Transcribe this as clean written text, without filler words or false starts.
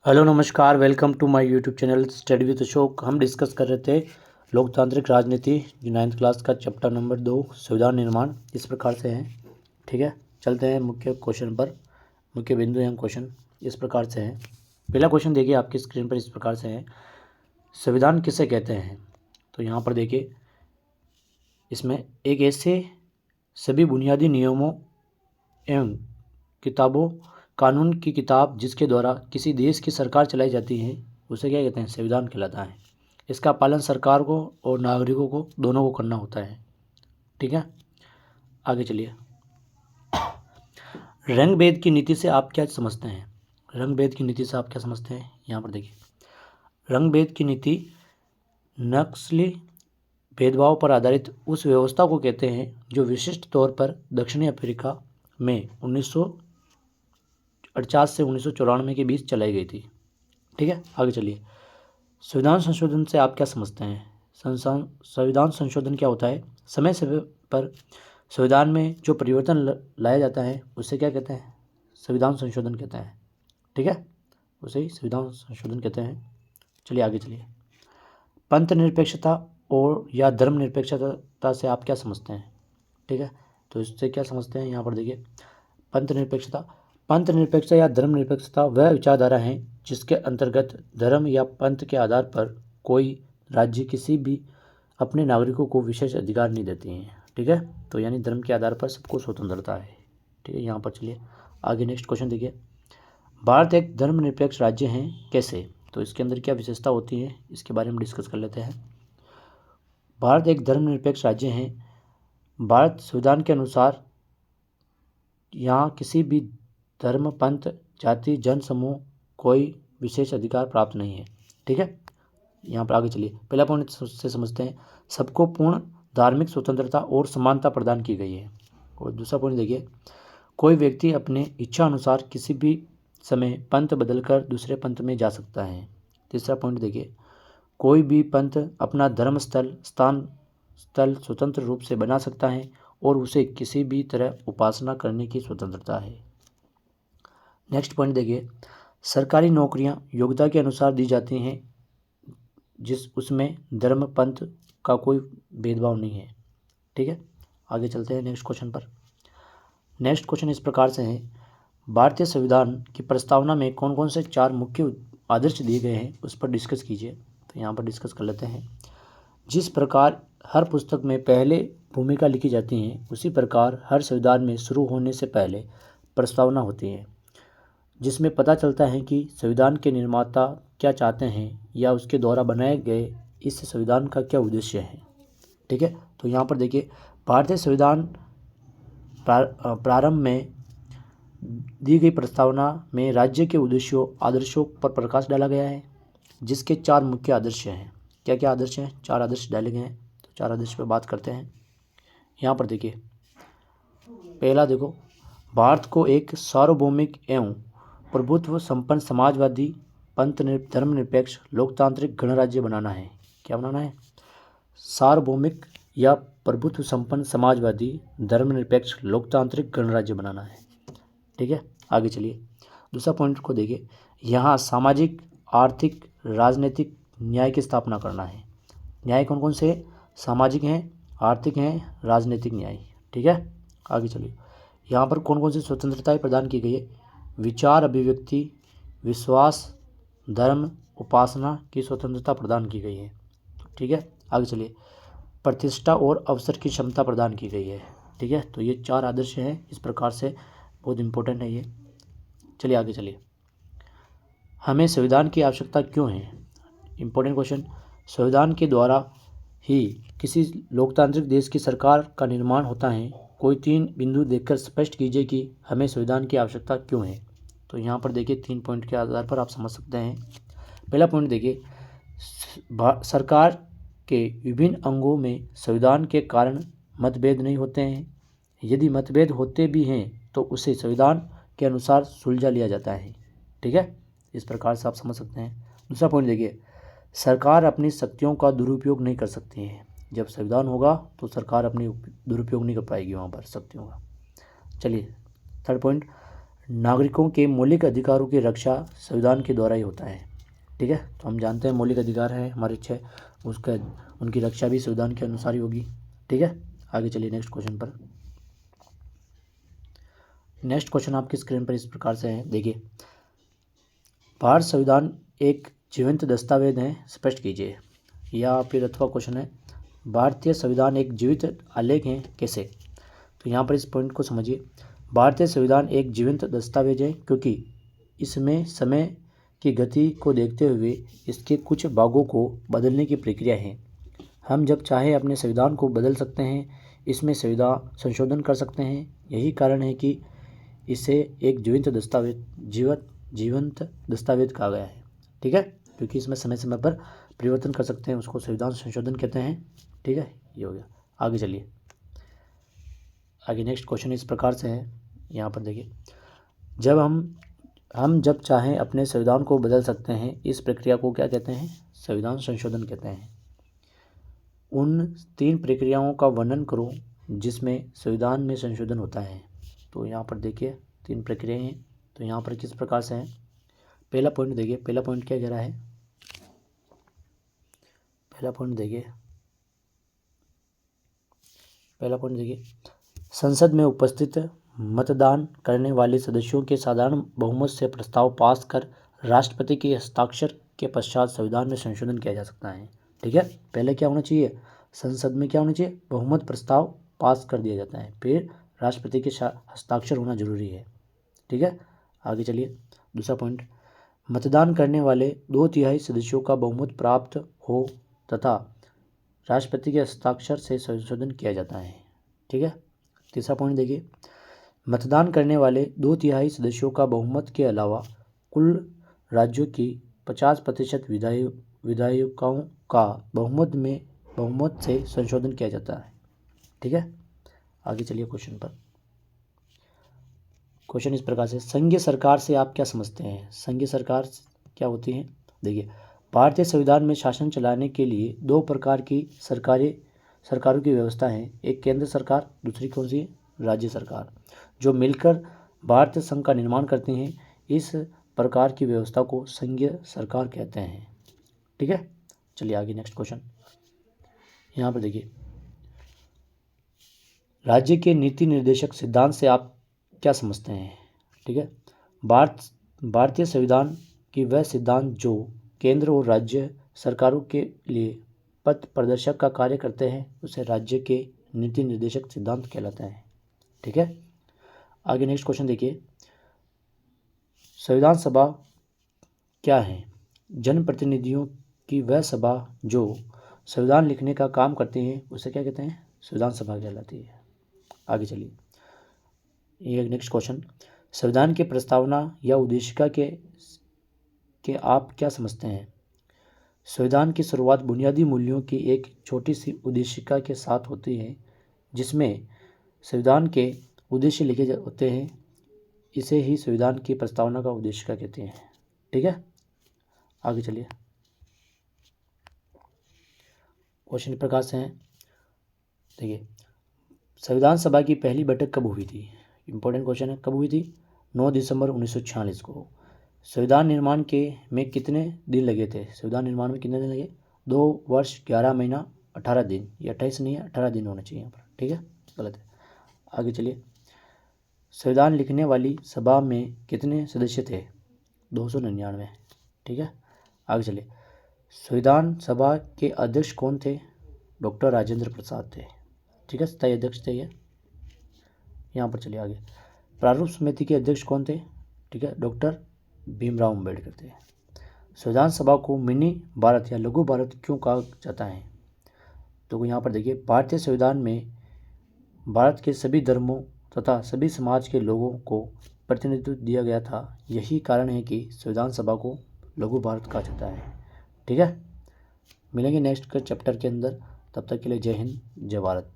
Hello नमस्कार, welcome to my YouTube channel study with Ashok. हम डिस्कस कर रहे थे लोकतांत्रिक राजनीति, जो 9th क्लास का चैप्टर नंबर 2 संविधान निर्माण इस प्रकार से है। ठीक है, चलते हैं मुख्य क्वेश्चन पर। मुख्य बिंदु एवं क्वेश्चन इस प्रकार से हैं। पहला क्वेश्चन देखिए आपकी स्क्रीन पर, इस प्रकार से है, संविधान किसे कहते हैं। तो यहाँ पर देखिए, इसमें एक ऐसे सभी बुनियादी नियमों एवं किताबों कानून की किताब जिसके द्वारा किसी देश की सरकार चलाई जाती है, उसे क्या कहते हैं, संविधान कहलाता है। इसका पालन सरकार को और नागरिकों को दोनों को करना होता है। ठीक है, आगे चलिए। रंग भेद की नीति से आप क्या समझते हैं। रंग भेद की नीति से आप क्या समझते हैं, यहाँ पर देखिए, रंग भेद की नीति नस्ली भेदभाव पर आधारित उस व्यवस्था को कहते हैं जो विशिष्ट तौर पर दक्षिणी अफ्रीका में 1950 से 1994 के बीच चलाई गई थी। ठीक है, आगे चलिए। संविधान संशोधन से आप क्या समझते हैं। संविधान संशोधन क्या होता है, समय समय पर संविधान में जो परिवर्तन लाया जाता है उसे क्या कहते हैं, संविधान संशोधन कहते हैं। ठीक है, उसे ही संविधान संशोधन कहते हैं। चलिए आगे चलिए। पंथ निरपेक्षता और या धर्मनिरपेक्षता से आप क्या समझते हैं। ठीक है, तो इससे क्या समझते हैं, यहाँ पर देखिए, पंथ निरपेक्षता या धर्मनिरपेक्षता वह विचारधारा है जिसके अंतर्गत धर्म या पंथ के आधार पर कोई राज्य किसी भी अपने नागरिकों को विशेष अधिकार नहीं देती हैं। ठीक है, तो यानी धर्म के आधार पर सबको स्वतंत्रता है। ठीक है, यहाँ पर चलिए आगे नेक्स्ट क्वेश्चन देखिए। भारत एक धर्मनिरपेक्ष राज्य है, कैसे। तो इसके अंदर क्या विशेषता होती है, इसके बारे में डिस्कस कर लेते हैं। भारत एक धर्मनिरपेक्ष राज्य है। भारत संविधान के अनुसार यहाँ किसी भी धर्म, पंथ, जाति, जन समूह कोई विशेष अधिकार प्राप्त नहीं है। ठीक है, यहाँ पर आगे चलिए। पहला पॉइंट से समझते हैं, सबको पूर्ण धार्मिक स्वतंत्रता और समानता प्रदान की गई है। और दूसरा पॉइंट देखिए, कोई व्यक्ति अपने इच्छा अनुसार किसी भी समय पंथ बदलकर दूसरे पंथ में जा सकता है। तीसरा पॉइंट देखिए, कोई भी पंथ अपना धर्म स्थल स्वतंत्र रूप से बना सकता है और उसे किसी भी तरह उपासना करने की स्वतंत्रता है। नेक्स्ट पॉइंट देखिए, सरकारी नौकरियां योग्यता के अनुसार दी जाती हैं, उसमें धर्म पंथ का कोई भेदभाव नहीं है। ठीक है, आगे चलते हैं नेक्स्ट क्वेश्चन पर। नेक्स्ट क्वेश्चन इस प्रकार से है, भारतीय संविधान की प्रस्तावना में कौन कौन से 4 मुख्य आदर्श दिए गए हैं, उस पर डिस्कस कीजिए। तो यहाँ पर डिस्कस कर लेते हैं। जिस प्रकार हर पुस्तक में पहले भूमिका लिखी जाती है, उसी प्रकार हर संविधान में शुरू होने से पहले प्रस्तावना होती है, जिसमें पता चलता है कि संविधान के निर्माता क्या चाहते हैं या उसके द्वारा बनाए गए इस संविधान का क्या उद्देश्य है। ठीक है, तो यहाँ पर देखिए, भारतीय संविधान प्रारंभ में दी गई प्रस्तावना में राज्य के उद्देश्यों आदर्शों पर प्रकाश डाला गया है, जिसके 4 मुख्य आदर्श हैं। क्या क्या आदर्श हैं, 4 आदर्श डाले गए हैं। तो 4 आदर्श पर बात करते हैं। यहाँ पर देखिए, पहला देखो, भारत को एक सार्वभौमिक एवं प्रभुत्व संपन्न समाजवादी पंथ धर्मनिरपेक्ष लोकतांत्रिक गणराज्य बनाना है। क्या बनाना है, सार्वभौमिक या प्रभुत्व संपन्न समाजवादी धर्मनिरपेक्ष लोकतांत्रिक गणराज्य बनाना है। ठीक है, आगे चलिए। दूसरा पॉइंट को देखिए, यहाँ सामाजिक, आर्थिक, राजनीतिक न्याय की स्थापना करना है। न्याय कौन कौन से, सामाजिक हैं, आर्थिक हैं, राजनीतिक न्याय। ठीक है, आगे चलिए। यहाँ पर कौन कौन सी स्वतंत्रताएं प्रदान की गई है, विचार अभिव्यक्ति, विश्वास, धर्म, उपासना की स्वतंत्रता प्रदान की गई है। ठीक है, आगे चलिए। प्रतिष्ठा और अवसर की क्षमता प्रदान की गई है। ठीक है, तो ये 4 आदर्श हैं, इस प्रकार से बहुत इंपॉर्टेंट है ये। चलिए आगे चलिए। हमें संविधान की आवश्यकता क्यों है, इंपॉर्टेंट क्वेश्चन। संविधान के द्वारा ही किसी लोकतांत्रिक देश की सरकार का निर्माण होता है। कोई 3 बिंदु देखकर स्पष्ट कीजिए कि हमें संविधान की आवश्यकता क्यों है। तो यहाँ पर देखिए, 3 पॉइंट के आधार पर आप समझ सकते हैं। पहला पॉइंट देखिए, सरकार के विभिन्न अंगों में संविधान के कारण मतभेद नहीं होते हैं। यदि मतभेद होते भी हैं तो उसे संविधान के अनुसार सुलझा लिया जाता है। ठीक है, इस प्रकार से आप समझ सकते हैं। दूसरा पॉइंट देखिए, सरकार अपनी शक्तियों का दुरुपयोग नहीं कर सकती है। जब संविधान होगा तो सरकार अपनी दुरुपयोग नहीं कर पाएगी वहाँ पर शक्तियों का। चलिए थर्ड पॉइंट, नागरिकों के मौलिक अधिकारों की रक्षा संविधान के द्वारा ही होता है। ठीक है, तो हम जानते हैं मौलिक अधिकार है हमारे 6, उसका उनकी रक्षा भी संविधान के अनुसार ही होगी। ठीक है, आगे चलिए नेक्स्ट क्वेश्चन पर। नेक्स्ट क्वेश्चन आपकी स्क्रीन पर इस प्रकार से है, देखिए, भारत संविधान एक जीवंत दस्तावेज है, स्पष्ट कीजिए। यह आपके 10वां क्वेश्चन है, भारतीय संविधान एक जीवित आलेख है, कैसे? तो यहाँ पर इस पॉइंट को समझिए। भारतीय संविधान एक जीवंत दस्तावेज है क्योंकि इसमें समय की गति को देखते हुए इसके कुछ भागों को बदलने की प्रक्रिया है। हम जब चाहे अपने संविधान को बदल सकते हैं, इसमें संविधान संशोधन कर सकते हैं। यही कारण है कि इसे एक जीवंत दस्तावेज कहा गया है। ठीक है, क्योंकि इसमें समय समय पर परिवर्तन कर सकते हैं, उसको संविधान संशोधन कहते हैं। ठीक है, ये हो गया। आगे चलिए, आगे नेक्स्ट क्वेश्चन इस प्रकार से है, यहाँ पर देखिए, जब हम जब चाहें अपने संविधान को बदल सकते हैं, इस प्रक्रिया को क्या कहते हैं? संविधान संशोधन कहते हैं। उन 3 प्रक्रियाओं का वर्णन करो जिसमें संविधान में संशोधन होता है। तो यहाँ पर देखिए 3 प्रक्रियाएं हैं, तो यहाँ पर किस प्रकार से हैं। पहला पॉइंट देखिए, पहला पॉइंट क्या कह रहा है? पहला पॉइंट देखिए, संसद में उपस्थित मतदान करने वाले सदस्यों के साधारण बहुमत से प्रस्ताव पास कर राष्ट्रपति के हस्ताक्षर के पश्चात संविधान में संशोधन किया जा सकता है। ठीक है, पहले क्या होना चाहिए? संसद में क्या होना चाहिए? बहुमत प्रस्ताव पास कर दिया जाता है, फिर राष्ट्रपति के हस्ताक्षर होना जरूरी है। ठीक है, आगे चलिए, दूसरा पॉइंट, मतदान करने वाले 2/3 सदस्यों का बहुमत प्राप्त हो तथा राष्ट्रपति के हस्ताक्षर से संशोधन किया जाता है। ठीक है, तीसरा पॉइंट देखिए, मतदान करने वाले 2/3 सदस्यों का बहुमत के अलावा कुल राज्यों की 50% विधायकों का बहुमत से संशोधन किया जाता है। ठीक है, आगे चलिए क्वेश्चन पर। क्वेश्चन इस प्रकार से, संघीय सरकार से आप क्या समझते हैं? संघीय सरकार क्या होती है? देखिए, भारतीय संविधान में शासन चलाने के लिए 2 प्रकार की सरकारों की व्यवस्था है। एक केंद्र सरकार, दूसरी कौन सी है? राज्य सरकार, जो मिलकर भारतीय संघ का निर्माण करते हैं। इस प्रकार की व्यवस्था को संघीय सरकार कहते हैं। ठीक है, चलिए आगे नेक्स्ट क्वेश्चन। यहाँ पर देखिए, राज्य के नीति निर्देशक सिद्धांत से आप क्या समझते हैं? ठीक है, भारतीय संविधान की वह सिद्धांत जो केंद्र और राज्य सरकारों के लिए पथ प्रदर्शक का कार्य करते हैं, उसे राज्य के नीति निर्देशक सिद्धांत कहलाता है। ठीक है, आगे नेक्स्ट क्वेश्चन देखिए, संविधान सभा क्या है? जनप्रतिनिधियों की वह सभा जो संविधान लिखने का काम करते हैं, उसे क्या कहते हैं? संविधान सभा कहलाती है। आगे चलिए, ये नेक्स्ट क्वेश्चन, संविधान की प्रस्तावना या उद्देशिका के आप क्या समझते हैं? संविधान की शुरुआत बुनियादी मूल्यों की एक छोटी सी उद्देशिका के साथ होती है, जिसमें संविधान के उद्देश्य लिखे होते हैं। इसे ही संविधान की प्रस्तावना का उद्देशिका कहते हैं। ठीक है, आगे चलिए, क्वेश्चन प्रकार से हैं, देखिए, संविधान सभा की पहली बैठक कब हुई थी? इंपॉर्टेंट क्वेश्चन है, कब हुई थी? 9 दिसंबर 1946 को। संविधान निर्माण में कितने दिन लगे थे? संविधान निर्माण में कितने दिन लगे? 2 वर्ष 11 महीना 18 दिन। ये 28 नहीं है, 18 दिन होना चाहिए यहाँ पर। ठीक है, गलत है। आगे चलिए, संविधान लिखने वाली सभा में कितने सदस्य थे? 299। ठीक है, आगे चलिए, संविधान सभा के अध्यक्ष कौन थे? डॉक्टर राजेंद्र प्रसाद थे। ठीक है, स्थायी अध्यक्ष थे ये। यहाँ पर चलिए आगे, प्रारूप समिति के अध्यक्ष कौन थे? ठीक है, डॉक्टर भीमराव अम्बेडकर थे। संविधान सभा को मिनी भारत या लघु भारत क्यों कहा जाता है? तो यहाँ पर देखिए, भारतीय संविधान में भारत के सभी धर्मों तथा सभी समाज के लोगों को प्रतिनिधित्व दिया गया था। यही कारण है कि संविधान सभा को लघु भारत कहा जाता है। ठीक है, मिलेंगे नेक्स्ट के चैप्टर के अंदर, तब तक के लिए जय हिंद, जय भारत।